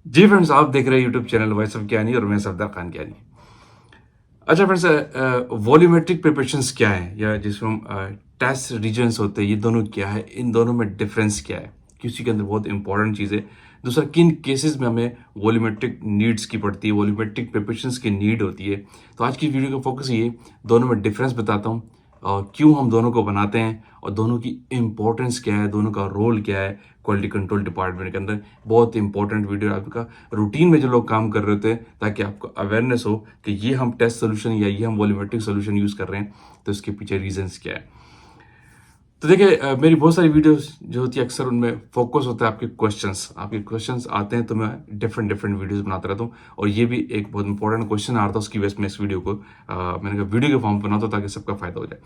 जी friends, आप देख रहे हैं यूट्यूब चैनल वॉइस ऑफ ज्ञानी और मैं सफदर खान ज्ञानी। अच्छा फ्रेंड्स, वॉल्यूमेट्रिक प्रिपरेशंस क्या है या जिसमें हम टेस्ट रीजन्स होते हैं, ये दोनों क्या है, इन दोनों में डिफरेंस क्या है, किसी के अंदर बहुत इंपॉर्टेंट चीज़ है। दूसरा, किन केसेस में हमें वॉल्यूमेट्रिक नीड्स की पड़ती है, वॉल्यूमेट्रिक प्रिपरेशंस की नीड होती है। तो आज की वीडियो का फोकस ये दोनों में डिफरेंस बताता हूँ और क्यों हम दोनों को बनाते हैं और दोनों की इम्पोर्टेंस क्या है, दोनों का रोल क्या है क्वालिटी कंट्रोल डिपार्टमेंट के अंदर। बहुत इंपॉर्टेंट वीडियो है आपका। रूटीन में जो लोग काम कर रहे होते हैं ताकि आपको अवेयरनेस हो कि ये हम टेस्ट सोल्यूशन या ये हम वॉल्यूमेट्रिक सोल्यूशन यूज़ कर रहे हैं तो इसके पीछे रीजंस क्या है। तो देखिए, मेरी बहुत सारी वीडियोस जो होती है अक्सर उनमें फोकस होता है आपके क्वेश्चंस आते हैं तो मैं डिफरेंट डिफरेंट वीडियोस बनाता रहता हूँ। और ये भी एक बहुत इंपॉर्टेंट क्वेश्चन आ रहा था, उसकी वजह से मैं इस वीडियो को मैंने कहा वीडियो के फॉर्म बनाता हूँ ताकि सबका फायदा हो जाए।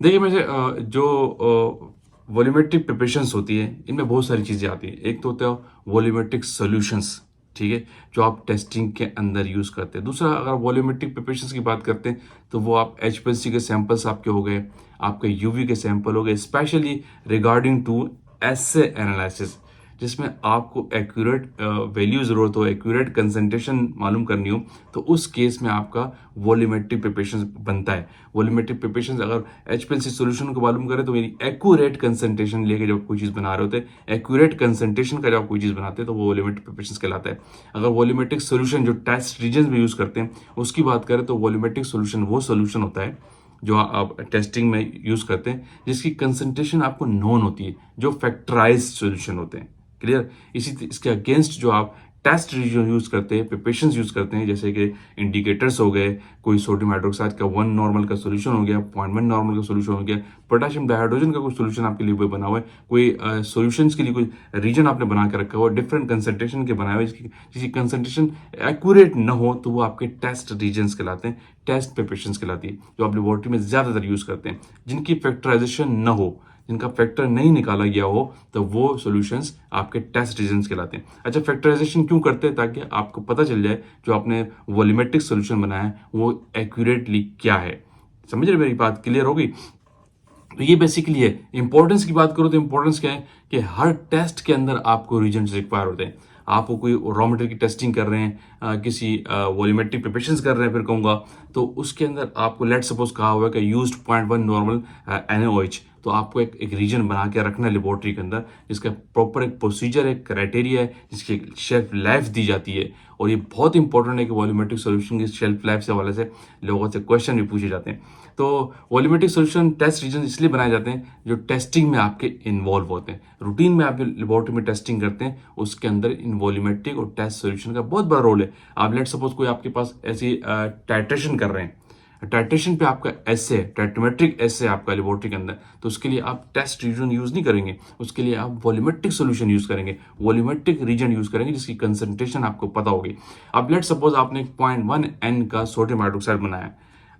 देखिए, मुझे जो वॉल्यूमेट्रिक प्रिपरेशंस होती है इनमें बहुत सारी चीज़ें आती हैं। एक तो होता है वॉल्यूमेट्रिक सॉल्यूशंस, ठीक है, जो आप टेस्टिंग के अंदर यूज़ करते हैं। दूसरा, अगर वॉल्यूमेट्रिक प्रिपरेशंस की बात करते हैं तो वो आप एचपीएलसी के सैंपल्स आपके हो गए, आपके यूवी के सैंपल हो गए, specially regarding to assay analysis, जिसमें आपको एक्यूरेट वैल्यू ज़रूरत हो, एक्यूरेट कंसंट्रेशन मालूम करनी हो, तो उस केस में आपका वॉल्यूमेट्रिक प्रिपरेशन बनता है। वॉल्यूमेट्रिक प्रिपरेशन अगर एचपीएलसी सॉल्यूशन को मालूम करें तो मेरी एक्यूरेट कंसंट्रेशन लेके जब कोई चीज़ बना रहे होते हैं, एक्यूरेट कंसंट्रेशन का जब कोई चीज़ बनाते हैं तो वो वॉल्यूमेट्रिक प्रिपरेशन कहलाता है। अगर वॉल्यूमेट्रिक सॉल्यूशन जो टेस्ट रीजन में यूज़ करते हैं उसकी बात करें तो वॉल्यूमेट्रिक सॉल्यूशन वो सॉल्यूशन होता है जो आप टेस्टिंग में यूज़ करते हैं जिसकी कंसंट्रेशन आपको नोन होती है, जो फैक्टराइज सॉल्यूशन होते हैं। क्लियर। इसके अगेंस्ट जो आप टेस्ट रीजन यूज़ करते हैं, प्रिपरेशंस यूज़ करते हैं, जैसे कि इंडिकेटर्स हो गए, कोई सोडियम हाइड्रोक्साइड का 1 नॉर्मल का सोल्यूशन हो गया, 0.1 नॉर्मल का सोल्यूशन हो गया, पोटेशियम डाइहाइड्रोजन का कोई सोल्यूशन आपके लिए बना हुआ है, कोई सोल्यूशंस के लिए कोई रीजन आपने बना के रखा हुआ है, डिफरेंट कंसंट्रेशन के बनाए हुए, जिसकी कंसंट्रेशन एक्यूरेट न हो तो वो आपके टेस्ट रीजन्स कहलाते हैं, टेस्ट प्रिपरेशंस कहलाती है, जो आप लेबोरेटरी में ज़्यादातर यूज़ करते हैं। जिनकी फैक्टराइजेशन न हो, जिनका फैक्टर नहीं निकाला गया हो, तो वो सॉल्यूशंस आपके टेस्ट रीजन्स कहलाते हैं। अच्छा, फैक्टराइजेशन क्यों करते हैं? ताकि आपको पता चल जाए जो आपने वॉल्यूमेट्रिक सॉल्यूशन बनाया है वो एक्यूरेटली क्या है। समझ रहे, मेरी बात क्लियर हो गई? तो ये बेसिकली है। इंपॉर्टेंस की बात करो तो इंपॉर्टेंस क्या है कि हर टेस्ट के अंदर आपको रीजन्स रिक्वायर होते हैं। आप कोई रॉ मटेरियल की टेस्टिंग कर रहे हैं, किसी वॉल्यूमेट्रिक प्रिपरेशंस कर रहे हैं, फिर कहूँगा तो उसके अंदर आपको लेट सपोज कहा हुआ है कि यूज्ड 0.1 नॉर्मल NaOH, तो आपको एक रीजन बना के रखना है लेबोरेटरी के अंदर, जिसका प्रॉपर एक प्रोसीजर है, क्राइटेरिया है, जिसकी शेल्फ लाइफ दी जाती है। और ये बहुत इंपॉर्टेंट है कि वॉल्यूमेट्रिक सोल्यूशन की शेल्फ लाइफ से हवाले से लोगों से क्वेश्चन भी पूछे जाते हैं। तो वॉल्यूमेट्रिक सोल्यूशन टेस्ट रीजन इसलिए बनाए जाते हैं जो टेस्टिंग में आपके इन्वॉल्व होते हैं। रूटीन में आप जो लेबोरेटरी में टेस्टिंग करते हैं उसके अंदर इन वॉल्यूमेट्रिक और टेस्ट सोल्यूशन का बहुत बड़ा रोल है। आप लेट सपोज कोई आपके पास ऐसी टाइट्रेशन कर रहे हैं, टाइट्रेशन पे आपका एसे टाइट्रोमेट्रिक एसे आपका लेबोरेटरी के अंदर, तो उसके लिए आप टेस्ट रीजन यूज नहीं करेंगे, उसके लिए आप वॉल्यूमेट्रिक सोल्यूशन यूज करेंगे, वॉल्यूमेट्रिक रीजन यूज करेंगे जिसकी कंसंट्रेशन आपको पता होगी। अब लेट सपोज आपने 0.1 N का सोडियम हाइड्रोक्साइड बनाया।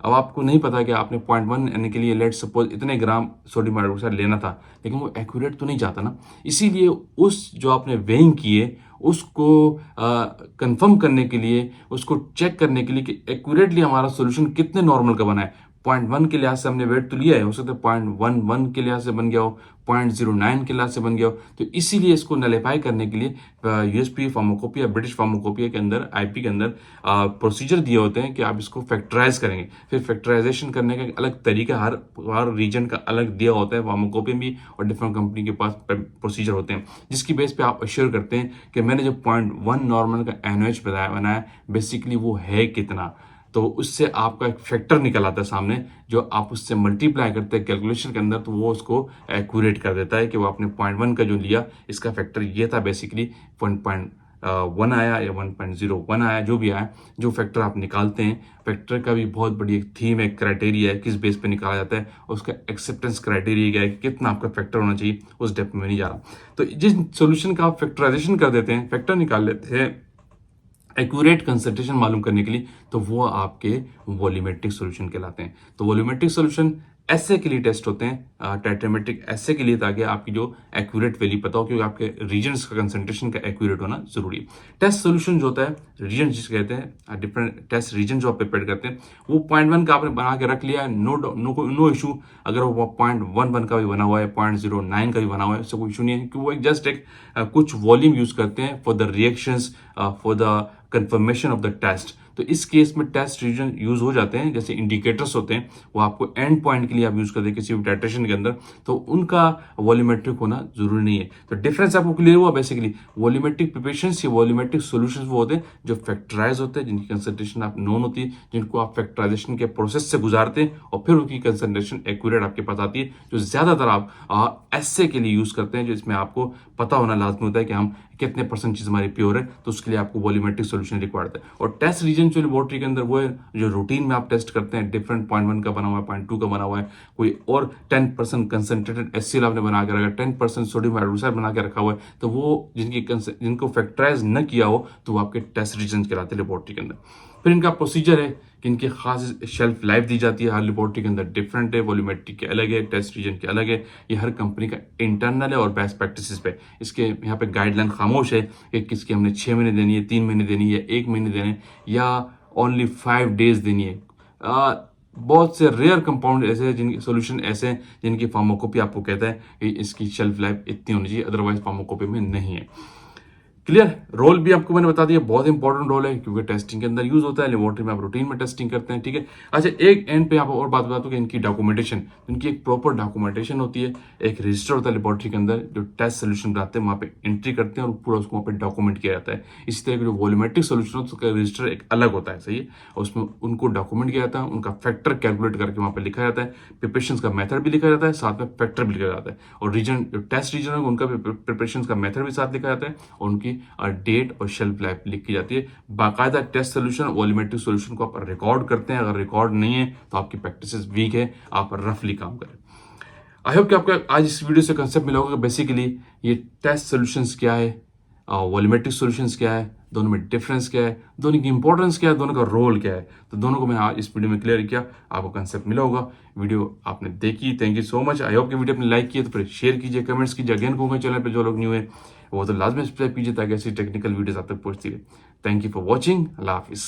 अब आपको नहीं पता कि आपने 0.1 N के लिए लेट सपोज इतने ग्राम सोडियम हाइड्रोक्साइड लेना था, लेकिन वो एक्यूरेट तो नहीं जाता ना। इसीलिए उस जो आपने वेइंग किए उसको कंफर्म करने के लिए, उसको चेक करने के लिए कि एक्यूरेटली हमारा सोल्यूशन कितने नॉर्मल का बना है। 0.1 के लिहाज से हमने वेट तो लिया है, हो सकता है 0.11 के लिहाज से बन गया हो, 0.09 के लिहाज से बन गया हो। तो इसीलिए इसको नलिफाई करने के लिए यूएसपी फार्माकोपिया, ब्रिटिश फार्माकोपिया के अंदर, आईपी के अंदर प्रोसीजर दिए होते हैं कि आप इसको फैक्टराइज करेंगे। फिर फैक्टराइजेशन करने का एक अलग तरीका हर रीजन का अलग दिया होता है, फार्माकोपिया भी और डिफरेंट कंपनी के पास प्रोसीजर होते हैं, जिसकी बेस पे आप अश्योर करते हैं कि मैंने जो 0.1 नॉर्मल का NaOH बनाया बेसिकली वो है कितना। तो उससे आपका एक फैक्टर निकल आता है सामने, जो आप उससे मल्टीप्लाई करते हैं कैलकुलेशन के अंदर, तो वो उसको एक्यूरेट कर देता है कि वो आपने 0.1 का जो लिया इसका फैक्टर ये था, बेसिकली 1.1 आया या 1.01 आया, जो भी आया, जो फैक्टर आप निकालते हैं। फैक्टर का भी बहुत बड़ी एक थीम है, क्राइटेरिया है, किस बेस पे निकाला जाता है, और उसका एक्सेप्टेंस क्राइटेरिया क्या है कि कितना आपका फैक्टर होना चाहिए, उस डेप्थ में नहीं जा रहा। तो जिस सोल्यूशन का आप फैक्टराइजेशन कर देते हैं, फैक्टर निकाल लेते हैं एक्यूरेट कंसंट्रेशन मालूम करने के लिए, तो वो आपके वॉल्यूमेट्रिक सॉल्यूशन कहलाते हैं। तो वॉल्यूमेट्रिक सॉल्यूशन ऐसे के लिए टेस्ट होते हैं, टाइट्रोमेट्रिक ऐसे के लिए, ताकि आपकी जो एक्यूरेट वैल्यू पता हो, क्योंकि आपके रीजन्स का कंसंट्रेशन का एक्यूरेट होना जरूरी है। टेस्ट सोल्यूशन जो होता है, रीजन जिसे कहते हैं, डिफरेंट टेस्ट रीजन जो आप प्रिपेयर करते हैं, वो 0.1 का आपने बना के रख लिया है, नो इशू। अगर वो 0.11 का भी बना हुआ है, 0.09 का भी बना हुआ है, उससे कोई इशू नहीं है, क्योंकि वो एक जस्ट एक कुछ वॉल्यूम यूज करते हैं for the reactions, for the confirmation of the test. तो इस केस में टेस्ट रीजन यूज हो जाते हैं, जैसे इंडिकेटर्स होते हैं, वो आपको एंड पॉइंट के लिए आप यूज करते हैं किसी भी टाइट्रेशन के अंदर, तो उनका वॉल्यूमेट्रिक होना जरूरी नहीं है। तो डिफरेंस आपको क्लियर हुआ। बेसिकली वॉल्यूमेट्रिक प्रिपरेशंस या वॉल्यूमेट्रिक सॉल्यूशंस वो होते हैं जो फैक्टराइज होते हैं, जिनकी कंसंट्रेशन आप नोन होती है, जिनको आप फैक्टराइजेशन के प्रोसेस से गुजारते हैं और फिर उनकी कंसंट्रेशन एक्यूरेट आपके पास आती है, जो ज्यादातर आप ऐसे के लिए यूज करते हैं, जिसमें आपको पता होना लाजमी होता है कि हम कितने परसेंट चीज हमारी प्योर है, तो उसके लिए आपको वॉल्यूमेट्रिक सॉल्यूशन रिक्वायर्ड है। और टेस्ट रीजन जो लेबोरेटरी के अंदर वो है जो रूटीन में आप टेस्ट करते हैं, डिफरेंट 0.1 का बना हुआ है, 0.2 का बना हुआ है, कोई और 10% कंसंट्रेटेड HCl आपने बना के रखा, 10% सोडियम हाइड्रोक्साइड बना के रखा हुआ है, तो वो जिनको फैक्टराइज न किया हो, तो वो आपके टेस्ट रीजन कहलाते हैं लेबोरेटरी के अंदर। फिर इनका प्रोसीजर है कि इनकी खास शेल्फ लाइफ दी जाती है, हर लेबोरेटरी के अंदर डिफरेंट है, वॉल्यूमेट्रिक के अलग है, टेस्ट रीजन के अलग है, ये हर कंपनी का इंटरनल है और बेस्ट प्रैक्टिसेस पे। इसके यहाँ पे गाइडलाइन खामोश है कि किसकी हमने 6 महीने देनी है, 3 महीने देनी है, 1 महीने देने, या ओनली 5 डेज देनी है। बहुत से रेयर कंपाउंड ऐसे हैं, जिनके सोल्यूशन ऐसे हैं जिनकी फार्माकोपी आपको कहता है कि इसकी शेल्फ लाइफ इतनी होनी चाहिए, अदरवाइज फार्माकोपी में नहीं है। क्लियर। रोल भी आपको मैंने बता दिया, बहुत इंपॉर्टेंट रोल है, क्योंकि टेस्टिंग के अंदर यूज होता है, लेबोरेटरी में आप रूटीन में टेस्टिंग करते हैं, ठीक है। अच्छा, एक एंड पे आप और बात बताता हूँ कि इनकी डॉक्यूमेंटेशन, इनकी एक प्रॉपर डॉक्यूमेंटेशन होती है, एक रजिस्टर होता है लेबोरेटरी के अंदर, जो टेस्ट सोल्यूशन बनाते हैं वहाँ पे एंट्री करते हैं और पूरा उसको वहाँ पे डॉक्यूमेंट किया जाता है। इसी तरह के जो वॉल्यूमेट्रिक सोल्यूशन होता है उसका रजिस्टर एक अलग होता है, सही है, और उसमें उनको डॉक्यूमेंट किया जाता है, उनका फैक्टर कैलकुलेट करके वहाँ पे लिखा जाता है, प्रिपरेशन का मेथड भी लिखा जाता है, साथ में फैक्टर भी लिखा जाता है, और रीजन जो टेस्ट रीजन है उनका प्रिपरेशन का मेथड भी साथ लिखा जाता है, और उनकी डेट और शेल्फ लाइफ लिखी जाती है। बाकायदा टेस्ट सोल्यूशन, वॉल्यूमेट्रिक सोल्यूशन को आप रिकॉर्ड करते हैं, अगर रिकॉर्ड नहीं है तो आपकी प्रैक्टिस वीक है, आप रफली काम करें। आई होप कि आपको आज इस वीडियो से कंसेप्ट मिला होगा कि बेसिकली ये टेस्ट सोल्यूशंस क्या है, वॉल्यूमेट्रिक सोल्यूशंस क्या है, दोनों में डिफरेंस क्या है, दोनों की इंपॉर्टेंस क्या है, दोनों का रोल क्या है, तो दोनों को मैं आज इस वीडियो में क्लियर किया, आपको कंसेप्ट मिला होगा। वीडियो आपने देखी, thank you so much. I hope कि वीडियो आपने लाइक किया तो फिर शेयर कीजिए, कमेंट्स कीजिए। अगेन कहूँगा चैनल पर जो लोग न्यू है वो तो लाजमी सब्सक्राइब कीजिए, ताकि ऐसी टेक्निकल वीडियोस आप तक पहुंचती रहे। Thank you for watching. अल्लाह हाफिज़।